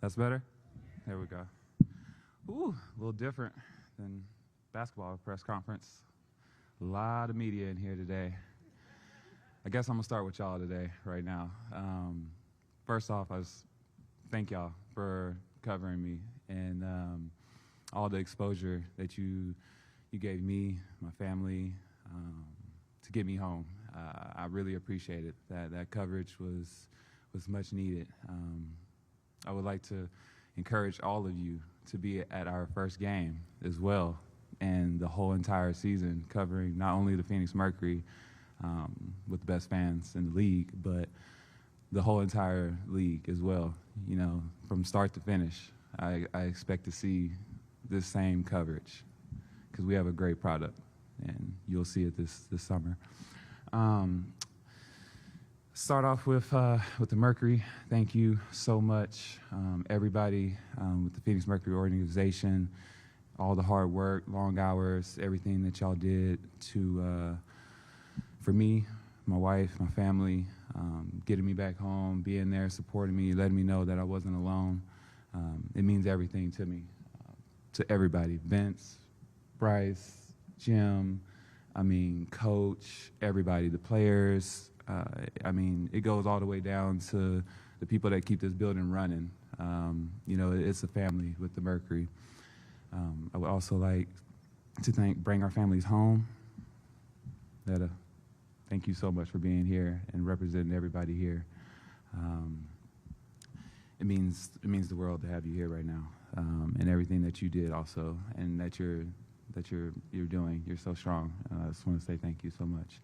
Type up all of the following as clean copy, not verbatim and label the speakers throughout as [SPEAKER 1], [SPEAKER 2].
[SPEAKER 1] That's better? There we go. Ooh, a little different than basketball press conference. A lot of media in here today. I guess I'm gonna start with y'all today, right now. First off, I just thank y'all for covering me and all the exposure that you gave me, my family, to get me home. I really appreciate it. That coverage was much needed. I would like to encourage all of you to be at our first game as well, and the whole entire season, covering not only the Phoenix Mercury with the best fans in the league, but the whole entire league as well. You know, from start to finish, I expect to see this same coverage because we have a great product, and you'll see it this summer. Start off with the Mercury. Thank you so much, everybody with the Phoenix Mercury organization, all the hard work, long hours, everything that y'all did for me, my wife, my family, getting me back home, being there, supporting me, letting me know that I wasn't alone. It means everything to me, to everybody, Vince, Bryce, Jim, Coach, everybody, the players. It goes all the way down to the people that keep this building running. It's a family with the Mercury. I would also like to bring our families home. Thank you so much for being here and representing everybody here. It means the world to have you here right now, and everything that you did also, and that you're doing. You're so strong. I just want to say thank you so much.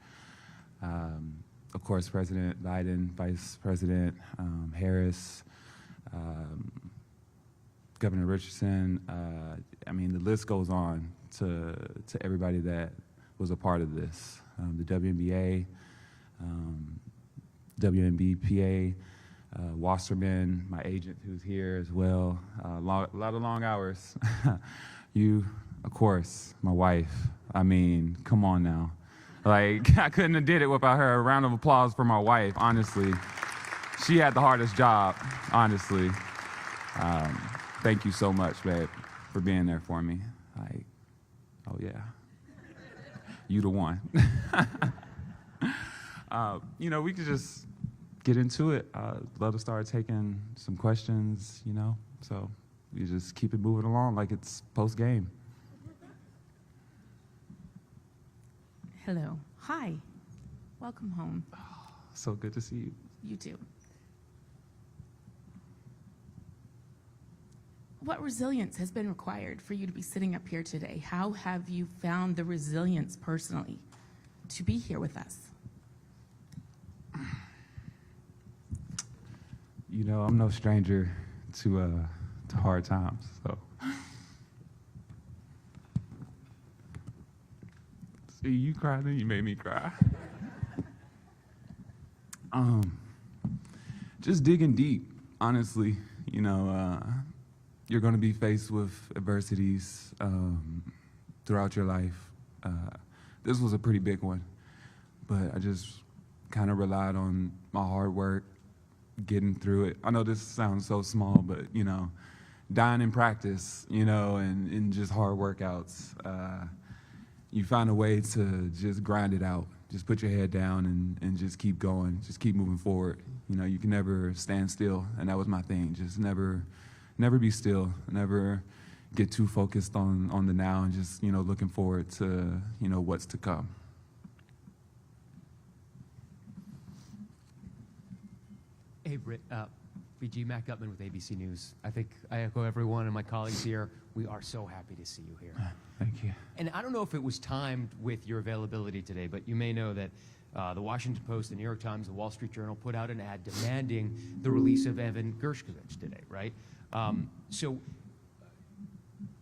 [SPEAKER 1] Of course, President Biden, Vice President Harris, Governor Richardson. The list goes on to everybody that was a part of this. The WNBA, WNBPA, Wasserman, my agent who's here as well. A lot of long hours. You, of course, my wife. Come on now. I couldn't have did it without her. A round of applause for my wife, honestly. She had the hardest job, honestly. Thank you so much, babe, for being there for me. Oh yeah. You the one. We could just get into it. Love to start taking some questions, so we just keep it moving along like it's post-game.
[SPEAKER 2] Hello. Hi. Welcome home.
[SPEAKER 1] Oh, so good to see you.
[SPEAKER 2] You too. What resilience has been required for you to be sitting up here today? How have you found the resilience personally to be here with us?
[SPEAKER 1] I'm no stranger to hard times, so. See, you cried and you made me cry. Just digging deep, honestly. You're going to be faced with adversities throughout your life. This was a pretty big one, but I just kind of relied on my hard work, getting through it. I know this sounds so small, but, dying in practice, and just hard workouts. You find a way to just grind it out. Just put your head down and just keep going. Just keep moving forward. You can never stand still, and that was my thing. Just never be still. Never get too focused on the now, and just looking forward to what's to come.
[SPEAKER 3] Hey, Britt. BG, Matt Gutman with ABC News. I think I echo everyone and my colleagues here. We are so happy to see you here.
[SPEAKER 1] Thank you.
[SPEAKER 3] And I don't know if it was timed with your availability today, but you may know that the Washington Post, the New York Times, the Wall Street Journal put out an ad demanding the release of Evan Gershkovich today, right? So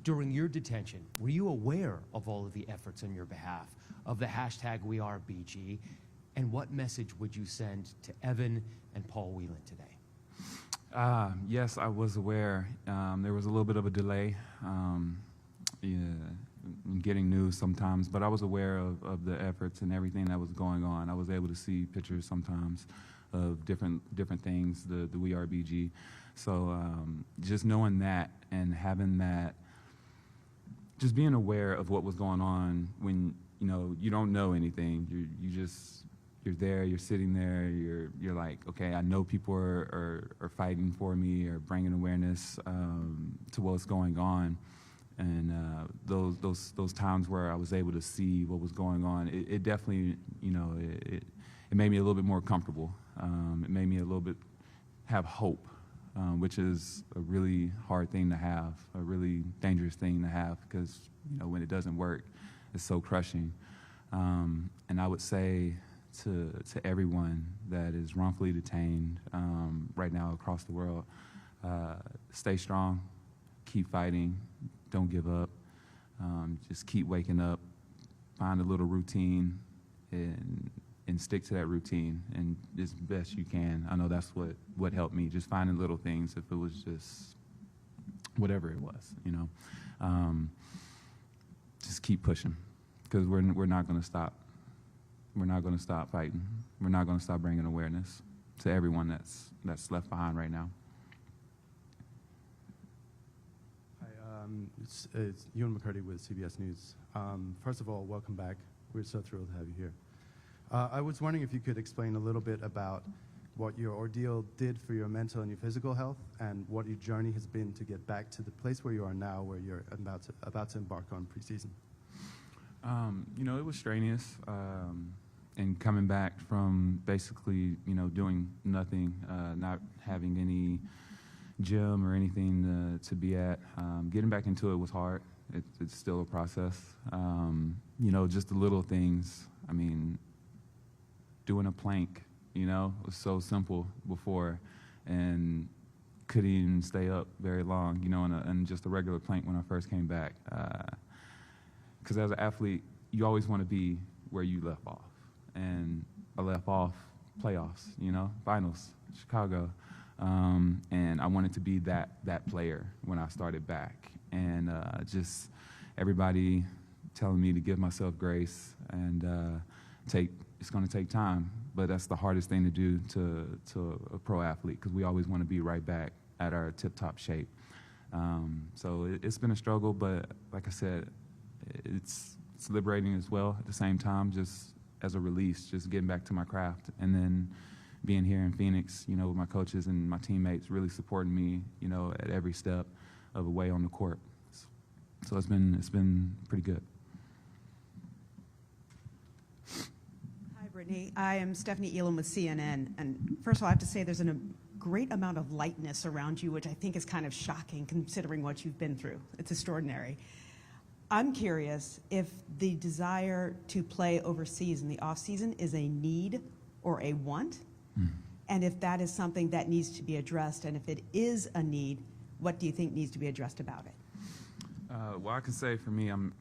[SPEAKER 3] during your detention, were you aware of all of the efforts on your behalf, of the hashtag #WeAreBG, and what message would you send to Evan and Paul Whelan today?
[SPEAKER 1] Yes, I was aware. There was a little bit of a delay in getting news sometimes, but I was aware of the efforts and everything that was going on. I was able to see pictures sometimes of different things, the We Are BG. So just knowing that and having that, just being aware of what was going on when, you know, you don't know anything. You're there, you're sitting there, you're like, okay, I know people are fighting for me or bringing awareness to what's going on. And those times where I was able to see what was going on, it definitely, you know, it made me a little bit more comfortable. It made me a little bit have hope, which is a really hard thing to have, a really dangerous thing to have, because, you know, when it doesn't work, it's so crushing. And I would say to everyone that is wrongfully detained right now across the world, stay strong, keep fighting, don't give up, just keep waking up, find a little routine, and stick to that routine and as best you can. I know that's what helped me, just finding little things, if it was just whatever it was, you know. Just keep pushing, because we're not going to stop. We're not going to stop fighting. We're not going to stop bringing awareness to everyone that's left behind right now.
[SPEAKER 4] Hi, it's Ewan McCurdy with CBS News. First of all, welcome back. We're so thrilled to have you here. I was wondering if you could explain a little bit about what your ordeal did for your mental and your physical health, and what your journey has been to get back to the place where you are now, where you're about to embark on preseason.
[SPEAKER 1] You know, it was strenuous, and coming back from basically, you know, doing nothing, not having any gym or anything to be at. Getting back into it was hard. It's still a process. You know, just the little things. I mean, doing a plank, you know, was so simple before, and couldn't even stay up very long, you know, in just a regular plank when I first came back. Because as an athlete, you always want to be where you left off. And I left off playoffs, you know, finals, Chicago. And I wanted to be that player when I started back. And just everybody telling me to give myself grace and it's going to take time. But that's the hardest thing to do to a pro athlete, because we always want to be right back at our tip-top shape. So it's been a struggle, but like I said, it's liberating as well at the same time, just as a release, just getting back to my craft. And then being here in Phoenix, you know, with my coaches and my teammates really supporting me, you know, at every step of the way on the court. So it's been pretty good.
[SPEAKER 5] Hi, Brittney. I am Stephanie Elam with CNN. And first of all, I have to say there's a great amount of lightness around you, which I think is kind of shocking considering what you've been through. It's extraordinary. I'm curious if the desire to play overseas in the off-season is a need or a want, and if that is something that needs to be addressed, and if it is a need, what do you think needs to be addressed about it?
[SPEAKER 1] Well, I can say for me, I'm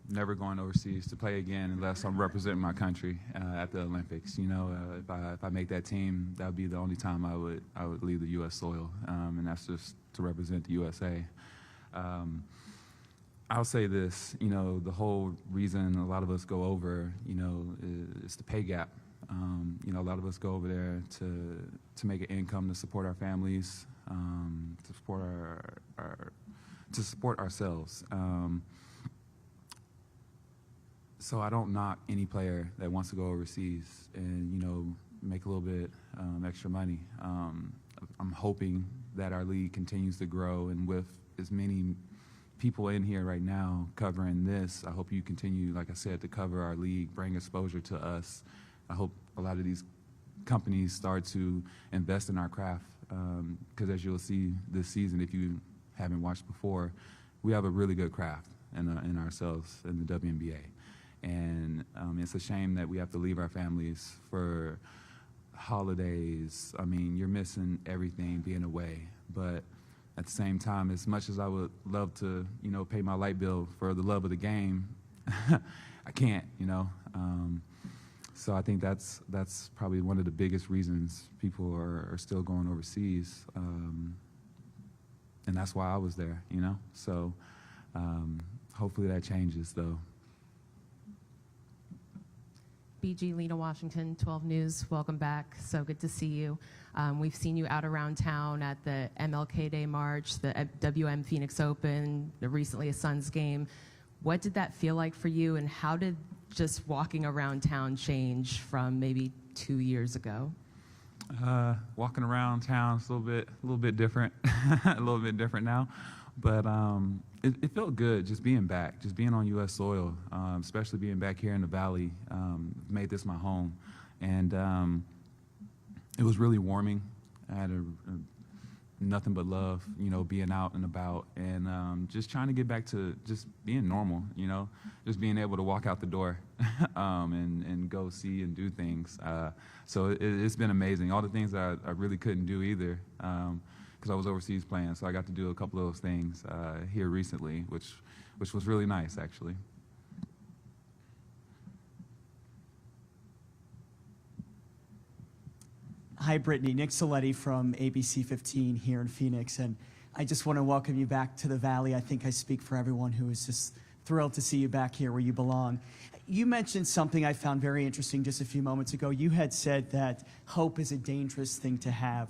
[SPEAKER 1] never going overseas to play again unless I'm representing my country at the Olympics. You know, if I make that team, that would be the only time I would leave the U.S. soil, and that's just to represent the USA. I'll say this, you know, the whole reason a lot of us go over, you know, is the pay gap. You know, a lot of us go over there to make an income to support our families, to support ourselves. So I don't knock any player that wants to go overseas and, you know, make a little bit extra money. I'm hoping that our league continues to grow, and with as many people in here right now covering this, I hope you continue, like I said, to cover our league, bring exposure to us. I hope a lot of these companies start to invest in our craft, because as you'll see this season, if you haven't watched before, we have a really good craft in ourselves in the WNBA. And it's a shame that we have to leave our families for holidays. I mean, you're missing everything being away, but at the same time, as much as I would love to, you know, pay my light bill for the love of the game, I can't, you know. So I think that's probably one of the biggest reasons people are still going overseas, and that's why I was there, you know. So hopefully that changes, though.
[SPEAKER 6] BG Lena Washington, 12 News. Welcome back. So good to see you. We've seen you out around town at the MLK Day March, the WM Phoenix Open, recently a Suns game. What did that feel like for you, and how did just walking around town change from maybe 2 years ago?
[SPEAKER 1] Walking around town is a little bit different, a little bit different now, but it felt good just being back, just being on U.S. soil, especially being back here in the Valley. Made this my home, and it was really warming. I had nothing but love, being out and about, and just trying to get back to just being normal, just being able to walk out the door and go see and do things. So it's been amazing. All the things that I really couldn't do either because I was overseas playing, so I got to do a couple of those things here recently, which was really nice, actually.
[SPEAKER 7] Hi, Brittney. Nick Soletti from ABC 15 here in Phoenix, and I just want to welcome you back to the Valley. I think I speak for everyone who is just thrilled to see you back here where you belong. You mentioned something I found very interesting just a few moments ago. You had said that hope is a dangerous thing to have.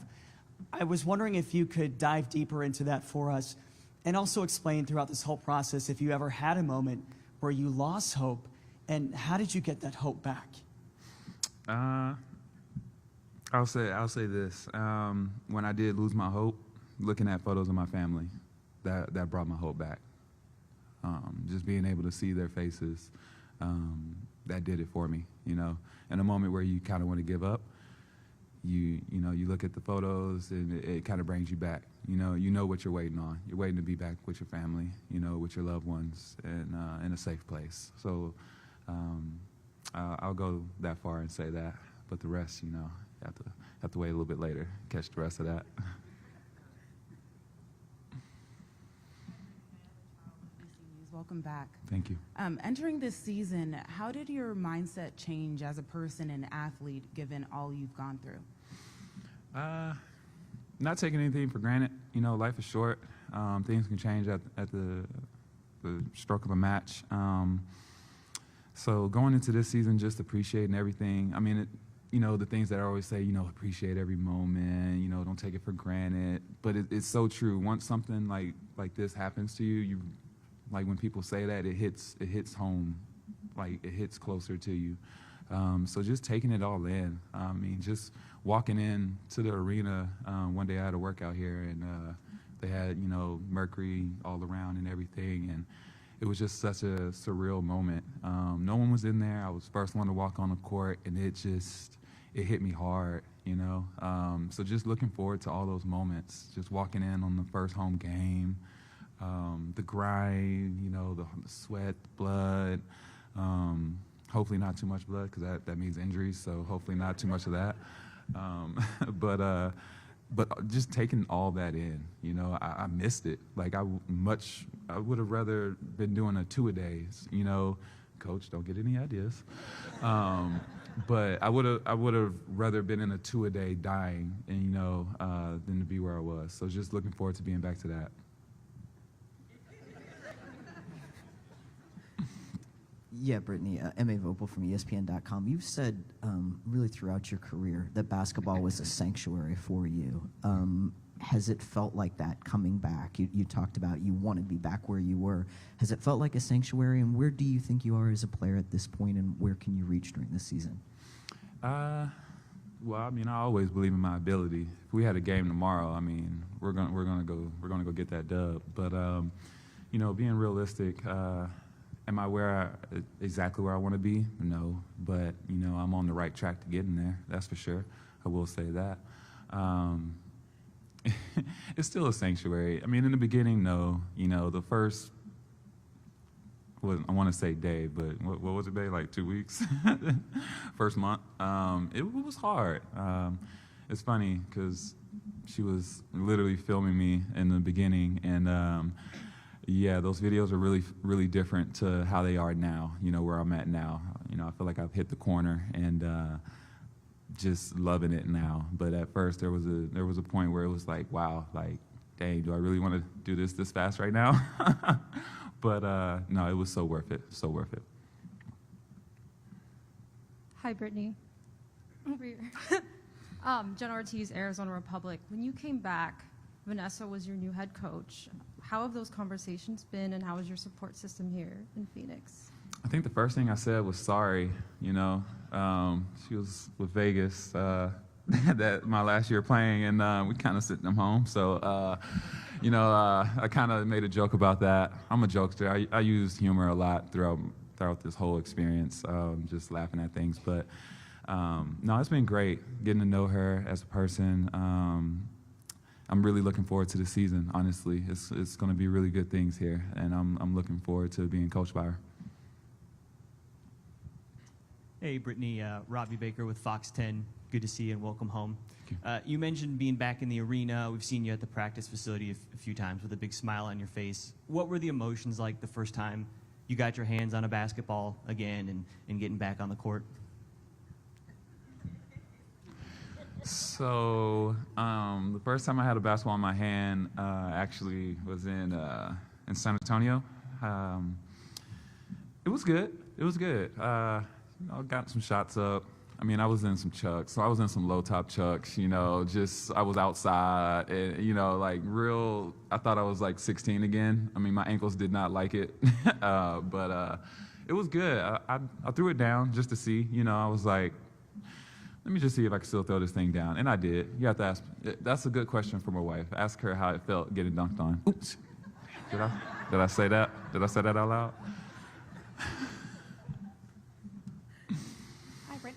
[SPEAKER 7] I was wondering if you could dive deeper into that for us and also explain throughout this whole process if you ever had a moment where you lost hope, and how did you get that hope back?
[SPEAKER 1] I'll say this. When I did lose my hope, looking at photos of my family, that brought my hope back. Just being able to see their faces, that did it for me. In a moment where you kind of want to give up, you look at the photos and it kind of brings you back. You know what you're waiting on. You're waiting to be back with your family, with your loved ones, and in a safe place. So I'll go that far and say that. But the rest, have to wait a little bit later, catch the rest of that.
[SPEAKER 2] Welcome back.
[SPEAKER 1] Thank you.
[SPEAKER 2] Entering this season, how did your mindset change as a person and athlete given all you've gone through?
[SPEAKER 1] Not taking anything for granted. Life is short. Things can change at the stroke of a match. So going into this season, just appreciating everything. I mean, the things that I always say, appreciate every moment, don't take it for granted. But it's so true. Once something like this happens to you, like when people say that, it hits home, like it hits closer to you. So just taking it all in. I mean, just walking in to the arena, one day I had a workout here, and they had, mercury all around and everything, and it was just such a surreal moment. No one was in there. I was the first one to walk on the court, and it hit me hard, So just looking forward to all those moments, just walking in on the first home game, the grind, the sweat, blood, hopefully not too much blood because that means injuries, so hopefully not too much of that. But just taking all that in, I missed it. Like I would have rather been doing a 2-a-days, Coach, don't get any ideas. But I would have rather been in a 2-a-day dying, and than to be where I was. So just looking forward to being back to that.
[SPEAKER 8] Yeah, Brittney, M.A. Vopel from ESPN.com. You've said really throughout your career that basketball was a sanctuary for you. Has it felt like that coming back? You talked about you want to be back where you were. Has it felt like a sanctuary, and where do you think you are as a player at this point, and where can you reach during this season?
[SPEAKER 1] Well, I mean, I always believe in my ability. If we had a game tomorrow, I mean, we're gonna go get that dub. But being realistic. Am I exactly where I want to be? No, but I'm on the right track to getting there. That's for sure. I will say that. It's still a sanctuary. I mean, in the beginning, no. The first, I want to say day, but what was it, babe? Like 2 weeks? First month. It was hard. It's funny because she was literally filming me in the beginning, and yeah, those videos are really, really different to how they are now, where I'm at now. I feel like I've hit the corner and just loving it now. But at first there was a point where it was like, wow, like, dang, do I really want to do this fast right now? But no, it was so worth it, so worth it.
[SPEAKER 9] Hi, Brittany. Over here. Jen Ortiz, Arizona Republic. When you came back, Vanessa was your new head coach. How have those conversations been, and how is your support system here in Phoenix?
[SPEAKER 1] I think the first thing I said was sorry. You know, she was with Vegas that my last year playing, and we kind of sent them home. So, you know, I kind of made a joke about that. I'm a jokester. I use humor a lot throughout this whole experience, just laughing at things. But no, it's been great getting to know her as a person. I'm really looking forward to the season, honestly. It's going to be really good things here, and I'm looking forward to being coached by her.
[SPEAKER 10] Hey, Brittany, Robbie Baker with Fox 10. Good to see you and welcome home. You mentioned being back in the arena. We've seen you at the practice facility a few times with a big smile on your face. What were the emotions like the first time you got your hands on a basketball again and getting back on the court?
[SPEAKER 1] So the first time I had a basketball in my hand actually was in San Antonio. It was good. It was good. You know, got some shots up. I mean, I was in some chucks, so I was in some low-top chucks, you know, just I was outside, and, you know, like real, I thought I was like 16 again. I mean, my ankles did not like it, but it was good. I threw it down just to see, you know, I was like, let me just see if I can still throw this thing down, and I did. You have to ask, that's a good question for my wife. Ask her how it felt getting dunked on. Oops, did I say that? Did I say that out loud?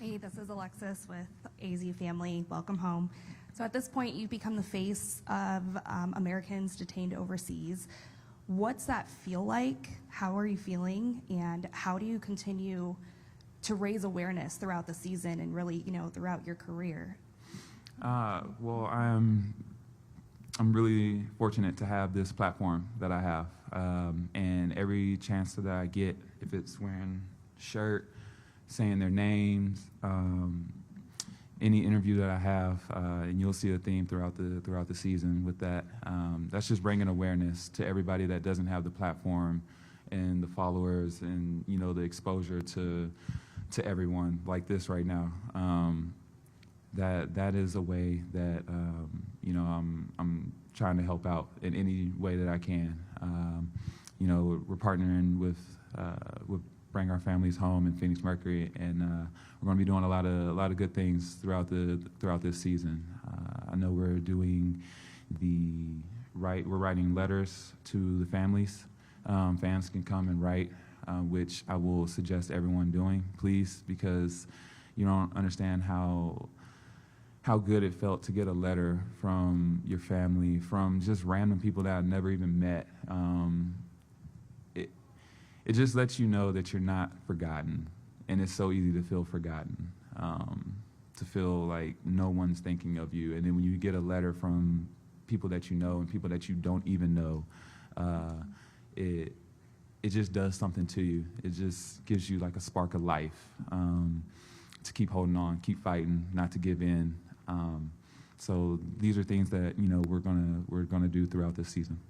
[SPEAKER 11] Hey, this is Alexis with AZ Family. Welcome home. So at this point, you've become the face of Americans detained overseas. What's that feel like? How are you feeling? And how do you continue to raise awareness throughout the season and really, you know, throughout your career?
[SPEAKER 1] Well, I'm really fortunate to have this platform that I have. And every chance that I get, if it's wearing a shirt, saying their names, any interview that I have, and you'll see a theme throughout the season with that. That's just bringing awareness to everybody that doesn't have the platform and the followers and, you know, the exposure to everyone like this right now. That is a way that you know, I'm trying to help out in any way that I can. You know, we're partnering with Bring Our Families Home in Phoenix Mercury, and we're going to be doing a lot of good things throughout this season. I know we're doing we're writing letters to the families. Fans can come and write, which I will suggest everyone doing, please, because you don't understand how good it felt to get a letter from your family, from just random people that I've never even met. It just lets you know that you're not forgotten, and it's so easy to feel forgotten, to feel like no one's thinking of you. And then when you get a letter from people that you know and people that you don't even know, it just does something to you. It just gives you like a spark of life to keep holding on, keep fighting, not to give in. So these are things that, you know, we're gonna do throughout this season.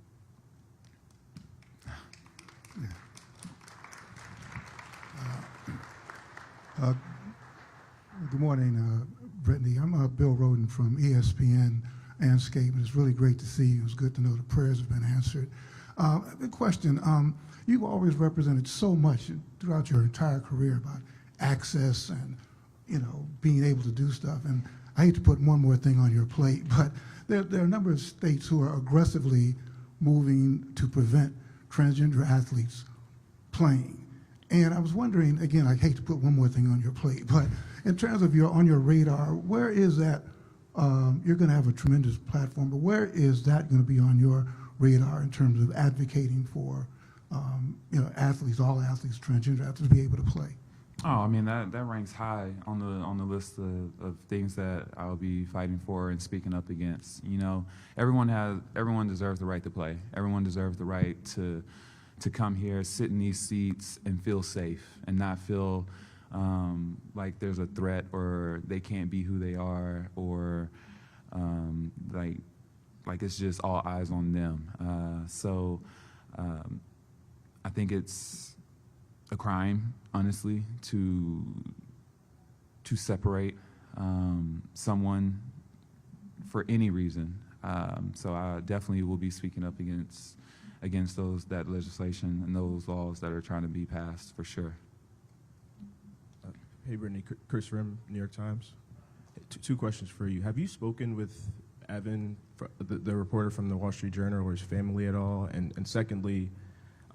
[SPEAKER 12] Good morning, Brittany. I'm Bill Roden from ESPN Landscape, and it's really great to see you. It's good to know the prayers have been answered. The question, you've always represented so much throughout your entire career about access and, you know, being able to do stuff. And I hate to put one more thing on your plate, but there are a number of states who are aggressively moving to prevent transgender athletes playing. And I was wondering, again, I hate to put one more thing on your plate, but in terms of on your radar, where is that? You're going to have a tremendous platform, but where is that going to be on your radar in terms of advocating for, you know, athletes, all athletes, transgender athletes, to be able to play?
[SPEAKER 1] Oh, I mean, that ranks high on the list of things that I'll be fighting for and speaking up against. You know, everyone deserves the right to play. Everyone deserves the right to come here, sit in these seats, and feel safe, and not feel like there's a threat or they can't be who they are, or like it's just all eyes on them. So I think it's a crime, honestly, to separate someone for any reason. So I definitely will be speaking up against that legislation and those laws that are trying to be passed for sure.
[SPEAKER 13] Hey, Brittney, Chris Rim, New York Times. Two questions for you. Have you spoken with Evan, the reporter from the Wall Street Journal, or his family at all? And secondly,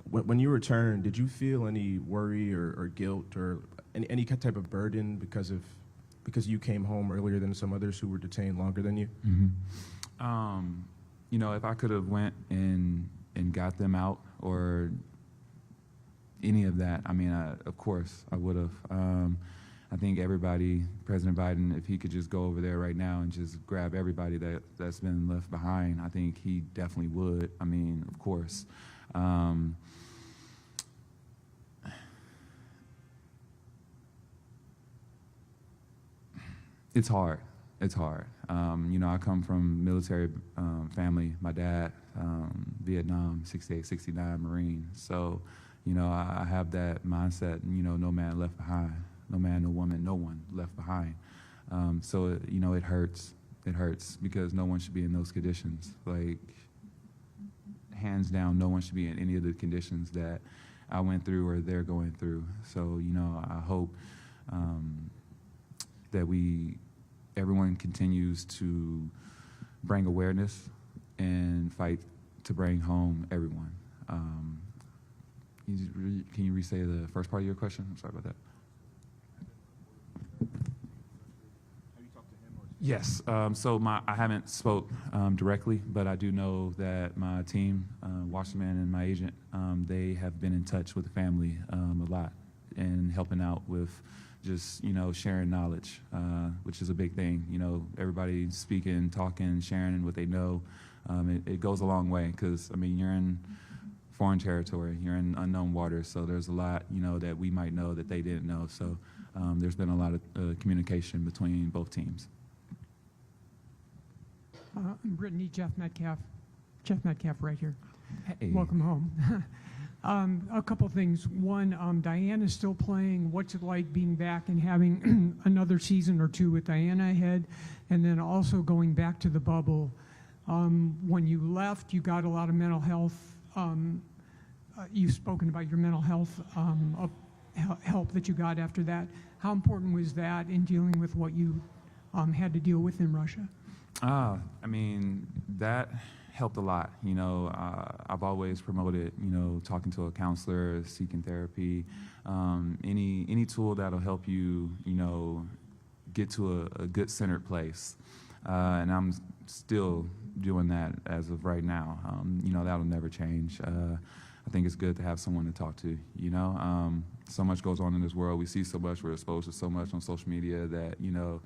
[SPEAKER 13] when you returned, did you feel any worry or guilt or any type of burden because you came home earlier than some others who were detained longer than you?
[SPEAKER 1] Mm-hmm. You know, if I could have went and got them out or any of that, I mean, of course I would have. I think everybody, President Biden, if he could just go over there right now and just grab everybody that's been left behind, I think he definitely would. I mean, of course. It's hard. It's hard. You know, I come from military family. My dad, Vietnam, 68, 69 Marine. So, you know, I have that mindset, you know, no man left behind. No man, no woman, no one left behind. So, you know, it hurts. It hurts because no one should be in those conditions. Like, hands down, no one should be in any of the conditions that I went through or they're going through. So, you know, I hope that everyone continues to bring awareness and fight to bring home everyone. Can you re-say the first part of your question? I'm sorry about that. Yes. So I haven't spoke directly, but I do know that my team, Wasserman and my agent, they have been in touch with the family a lot and helping out with just, you know, sharing knowledge, which is a big thing. You know, everybody speaking, talking, sharing what they know. It goes a long way because, I mean, you're in foreign territory, you're in unknown waters, so there's a lot, you know, that we might know that they didn't know. So there's been a lot of communication between both teams.
[SPEAKER 14] I'm Brittney, Jeff Metcalf right here.
[SPEAKER 1] Hey.
[SPEAKER 14] Welcome home. A couple things. One, Diana's still playing. What's it like being back and having another season or two with Diana ahead? And then also going back to the bubble. When you left, you got a lot of mental health. You've spoken about your mental health help that you got after that. How important was that in dealing with what you had to deal with in Russia?
[SPEAKER 1] I mean, that helped a lot. You know, I've always promoted, you know, talking to a counselor, seeking therapy, any tool that'll help you, you know, get to a good centered place. And I'm still doing that as of right now. You know, that'll never change. I think it's good to have someone to talk to, you know. So much goes on in this world. We see so much. We're exposed to so much on social media that, you know,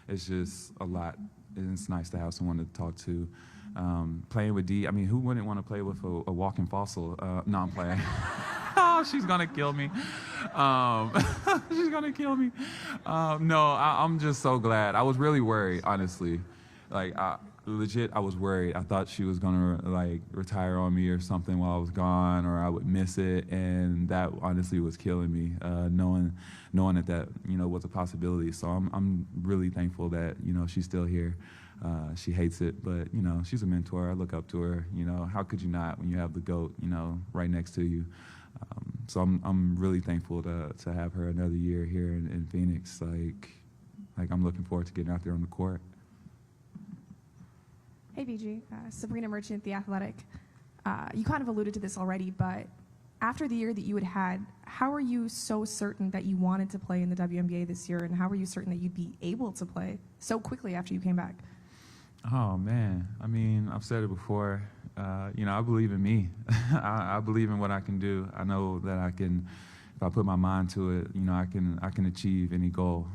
[SPEAKER 1] it's just a lot. And it's nice to have someone to talk to. Playing with Dee, I mean, who wouldn't want to play with a walking fossil? No, I'm playing. Oh, she's going to kill me. She's going to kill me. No, I'm just so glad. I was really worried, honestly. Like, legit, I was worried. I thought she was going to, like, retire on me or something while I was gone, or I would miss it, and that honestly was killing me, knowing that, you know, was a possibility. So I'm really thankful that, you know, she's still here. She hates it, but, you know, she's a mentor. I look up to her. You know, how could you not when you have the GOAT, you know, right next to you? So I'm really thankful to have her another year here in Phoenix. Like I'm looking forward to getting out there on the court.
[SPEAKER 15] Hey, BG. Sabrina Merchant, The Athletic. You kind of alluded to this already, but after the year that you had, how are you so certain that you wanted to play in the WNBA this year, and how were you certain that you'd be able to play so quickly after you came back?
[SPEAKER 1] Oh, man. I mean, I've said it before. You know, I believe in me. I believe in what I can do. I know that I can, if I put my mind to it, you know, I can achieve any goal.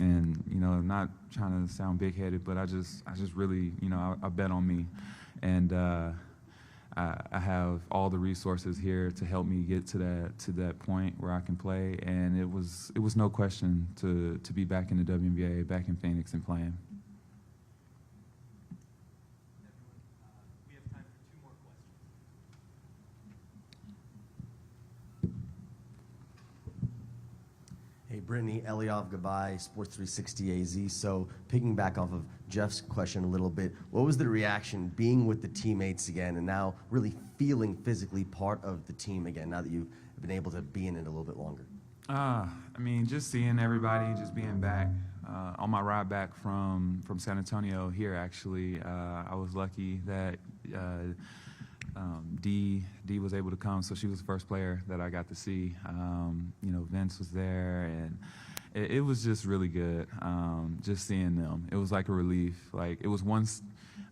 [SPEAKER 1] And, you know, I'm not trying to sound big-headed, but I just really, you know, I bet on me. And I have all the resources here to help me get to that point where I can play. And it was no question to be back in the WNBA, back in Phoenix and playing.
[SPEAKER 3] We have time for 2 more questions.
[SPEAKER 16] Hey, Brittney, Eliav Gabay, Sports 360 AZ. So picking back off of Jeff's question a little bit, what was the reaction being with the teammates again and now really feeling physically part of the team again now that you've been able to be in it a little bit longer?
[SPEAKER 1] I mean, just seeing everybody, just being back. On my ride back from San Antonio here, actually, I was lucky that Dee was able to come, so she was the first player that I got to see. You know, Vince was there, and it was just really good, just seeing them. It was like a relief. Like, it was once,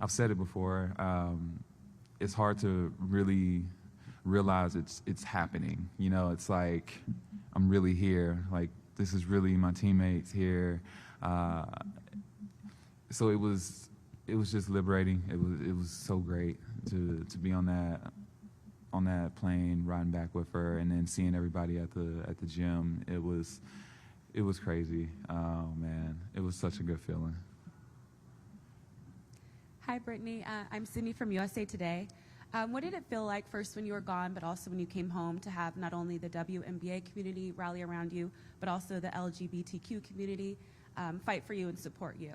[SPEAKER 1] I've said it before, it's hard to really realize it's happening. You know, it's like I'm really here. Like, this is really my teammates here. So it was just liberating. It was so great to be on that plane, riding back with her, and then seeing everybody at the gym. It was crazy. Oh man, it was such a good feeling.
[SPEAKER 17] Hi, Brittney. I'm Sydney from USA Today. What did it feel like first when you were gone, but also when you came home, to have not only the WNBA community rally around you, but also the LGBTQ community fight for you and support you?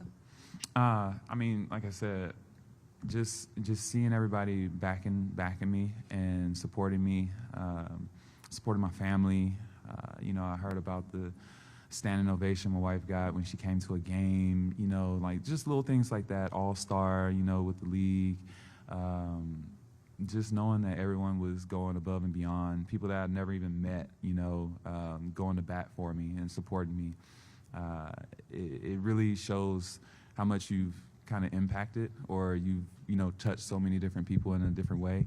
[SPEAKER 1] I mean, like I said, just seeing everybody backing me and supporting me, supporting my family. You know, I heard about the standing ovation my wife got when she came to a game. You know, like just little things like that. All-star, you know, with the league. Just knowing that everyone was going above and beyond, people that I'd never even met, you know, going to bat for me and supporting me. It really shows how much you've kind of impacted, or you've, you know, touched so many different people in a different way.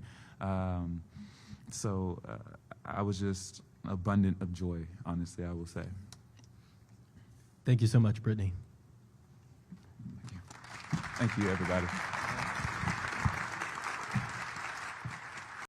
[SPEAKER 1] So I was just abundant of joy, honestly, I will say.
[SPEAKER 18] Thank you so much, Brittney.
[SPEAKER 1] Thank you, everybody.